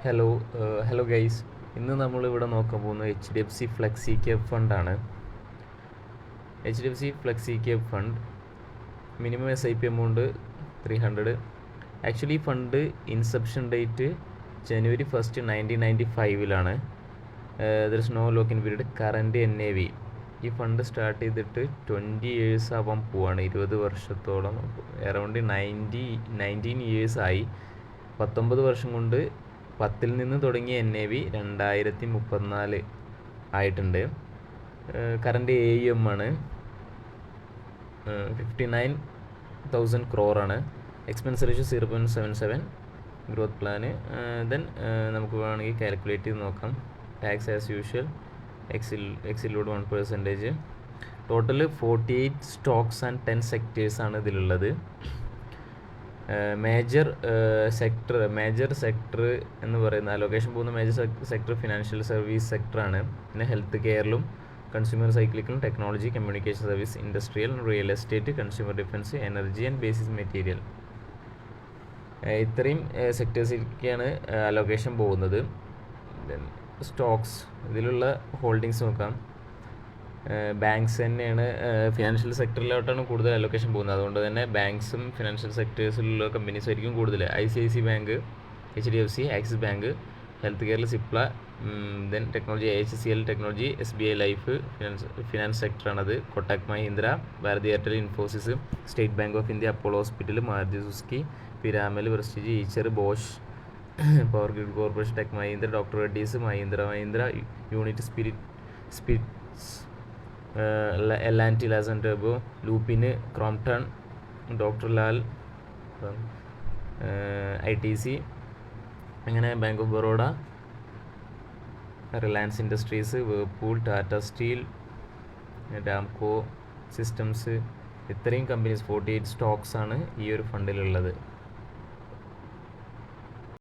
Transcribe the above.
Hello hello guys. ഇന്ന് നമ്മളിവിടെ നോക്കാൻ പോകുന്നത് HDFC ഫ്ലെക്സി ക്യാപ് ഫണ്ടാണ്. HDFC flexi cap fund minimum SIP amount 300. Actually ഈ fund inception date January 1st 1995 there is no lock in period. Current NAV ഈ ഫണ്ട് start ചെയ്തിട്ട് 20 years ആവാൻ പോവാണ്. 20 വർഷത്തോളം, അറൗണ്ട് 19 years ആയി. 19 വർഷം കൊണ്ട് 10 നിന്ന് തുടങ്ങിയ NAV 2034 ആയിട്ടുണ്ട്. കറൻറ്റ് AUM ആണ് 59,000 crore. Expense ratio 0.77. Growth plan then നമുക്ക് വേണമെങ്കിൽ കാൽക്കുലേറ്റ് ചെയ്ത് നോക്കാം. Tax as usual, exit load 1%. Total 48 stocks and 10 സെക്ടേഴ്സാണ് ഇതിലുള്ളത്. മേജർ സെക്ടർ എന്ന് പറയുന്ന അലോക്കേഷൻ പോകുന്ന മേജർ സെക്ടർ ഫിനാൻഷ്യൽ സർവീസ് സെക്ടറാണ്. പിന്നെ ഹെൽത്ത് കെയറിലും, കൺസ്യൂമർ സൈക്ലിക്കലും, technology, communication service, industrial, real estate, consumer defence, energy and basic material, ഇത്രയും സെക്ടേഴ്സിലേക്കാണ് അലോക്കേഷൻ പോകുന്നത്. സ്റ്റോക്സ്, ഇതിലുള്ള ഹോൾഡിങ്സ് നോക്കാം. ബാങ്ക്സ് തന്നെയാണ് ഫിനാൻഷ്യൽ സെക്ടറിലോട്ടാണ് കൂടുതൽ അലോക്കേഷൻ പോകുന്നത്. അതുകൊണ്ട് തന്നെ ബാങ്ക്സും ഫിനാൻഷ്യൽ സെക്ടേഴ്സിലുള്ള കമ്പനീസ് ആയിരിക്കും കൂടുതൽ. ICICI Bank, HDFC, Axis Bank, health കെയറിൽ Cipla, then technology IHCL technology, SBI Life Finance സെക്ടറാണത്. Kotak Mahindra, Bharti Airtel, Infosys, State Bank of India, Apollo Hospital, Maruti Suzuki, Piramal, Prestige, Eicher, Bosch, Power Grid Corporation, Tech Mahindra, doctor Reddy's, Mahindra, Unit Spirits, L&T Lazen Turbo, Lupin, Crompton, doctor Lal, ITC, അങ്ങനെ Bank of Baroda, Reliance Industries, Whirlpool, Tata Steel, Ramco Systems, ഇത്രയും companies 48 stocks ആണ് ഈ ഒരു ഫണ്ടിലുള്ളത്.